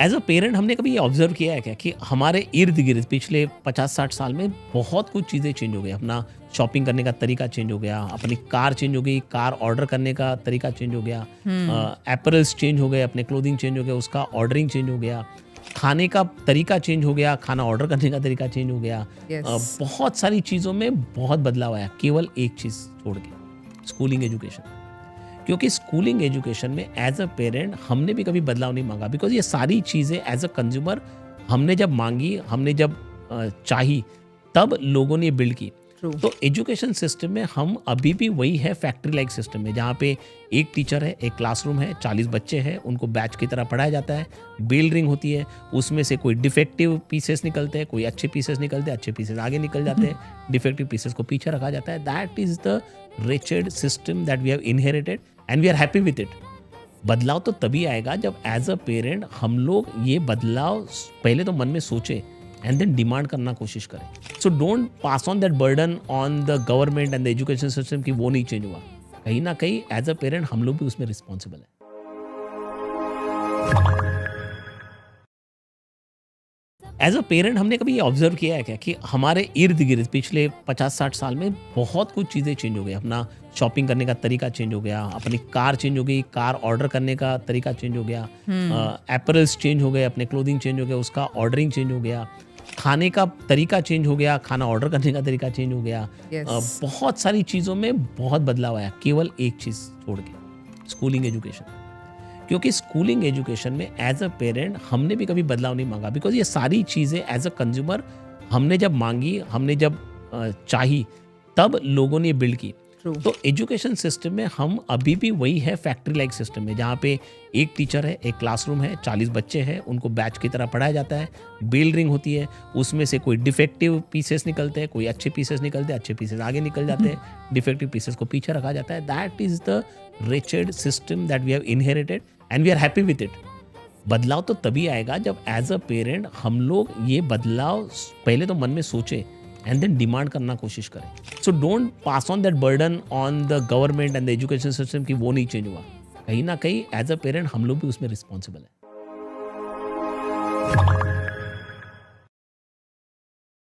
As a parent हमने कभी ये ऑब्जर्व किया है क्या कि हमारे इर्द गिर्द पिछले 50-60 साल में बहुत कुछ चीज़ें चेंज हो गई। अपना शॉपिंग करने का तरीका चेंज हो गया, अपनी कार चेंज हो गई, कार ऑर्डर करने का तरीका चेंज हो गया, हुँ, एपरल्स चेंज हो गए, अपने क्लोथिंग चेंज हो गया, उसका ऑर्डरिंग चेंज हो गया, खाने का तरीका चेंज हो गया, खाना ऑर्डर करने का तरीका चेंज हो गया। यस, बहुत सारी चीज़ों में बहुत बदलाव आया, केवल एक चीज़ छोड़ के, स्कूलिंग एजुकेशन। क्योंकि स्कूलिंग एजुकेशन में एज अ पेरेंट हमने भी कभी बदलाव नहीं मांगा, बिकॉज ये सारी चीज़ें एज अ कंज्यूमर हमने जब मांगी, हमने जब चाही, तब लोगों ने बिल्ड की। ट्रू, तो एजुकेशन सिस्टम में हम अभी भी वही है, फैक्ट्री लाइक सिस्टम में, जहाँ पे एक टीचर है, एक क्लासरूम है, 40 बच्चे हैं, उनको बैच की तरह पढ़ाया जाता है, बेल रिंग होती है, उसमें से कोई डिफेक्टिव पीसेस निकलते हैं, कोई अच्छे पीसेस निकलते हैं, अच्छे पीसेस आगे निकल जाते हैं, डिफेक्टिव पीसेस को पीछे रखा जाता है। That is the Richard system that we have inherited and we are happy with it. बदलाव तो तभी आएगा जब एज अ पेरेंट हम लोग ये बदलाव पहले तो मन में सोचे एंड देन डिमांड करना कोशिश करें। So don't pass on that burden on the government and the education system कि वो नहीं चेंज हुआ। कहीं ना कहीं एज अ पेरेंट हम लोग भी उसमें रिस्पॉन्सिबल है। एज अ पेरेंट हमने कभी ये ऑब्जर्व किया है क्या कि हमारे इर्द गिर्द पिछले 50-60 साल में बहुत कुछ चीज़ें चेंज हो गई। अपना शॉपिंग करने का तरीका चेंज हो गया, अपनी कार चेंज हो गई, कार ऑर्डर करने का तरीका चेंज हो गया, हुँ, एपरल्स चेंज हो गए, अपने क्लोथिंग चेंज हो गया, उसका ऑर्डरिंग चेंज हो गया, खाने का तरीका चेंज हो गया, खाना ऑर्डर करने का तरीका चेंज हो गया। यस, बहुत सारी चीज़ों में बहुत बदलाव आया, केवल एक चीज़ छोड़ के, स्कूलिंग एजुकेशन। क्योंकि स्कूलिंग एजुकेशन में एज अ पेरेंट हमने भी कभी बदलाव नहीं मांगा, बिकॉज ये सारी चीज़ें एज अ कंज्यूमर हमने जब मांगी, हमने जब चाही, तब लोगों ने बिल्ड की। ट्रू, तो एजुकेशन सिस्टम में हम अभी भी वही है, फैक्ट्री लाइक सिस्टम में, जहाँ पे एक टीचर है, एक क्लासरूम है, 40 बच्चे हैं, उनको बैच की तरह पढ़ाया जाता है, बेल रिंग होती है, उसमें से कोई डिफेक्टिव पीसेस निकलते हैं, कोई अच्छे पीसेस निकलते हैं, अच्छे पीसेस आगे निकल जाते हैं, डिफेक्टिव पीसेस को पीछे रखा जाता है। That is the Richard system that we have inherited and we are happy with it. बदलाव तो तभी आएगा जब एज अ पेरेंट हम लोग ये बदलाव पहले तो मन में सोचे एंड देन डिमांड करना कोशिश करें। So don't pass on that burden on the government and the education system कि वो नहीं चेंज हुआ। कहीं ना कहीं एज अ पेरेंट हम लोग भी उसमें रिस्पॉन्सिबल है।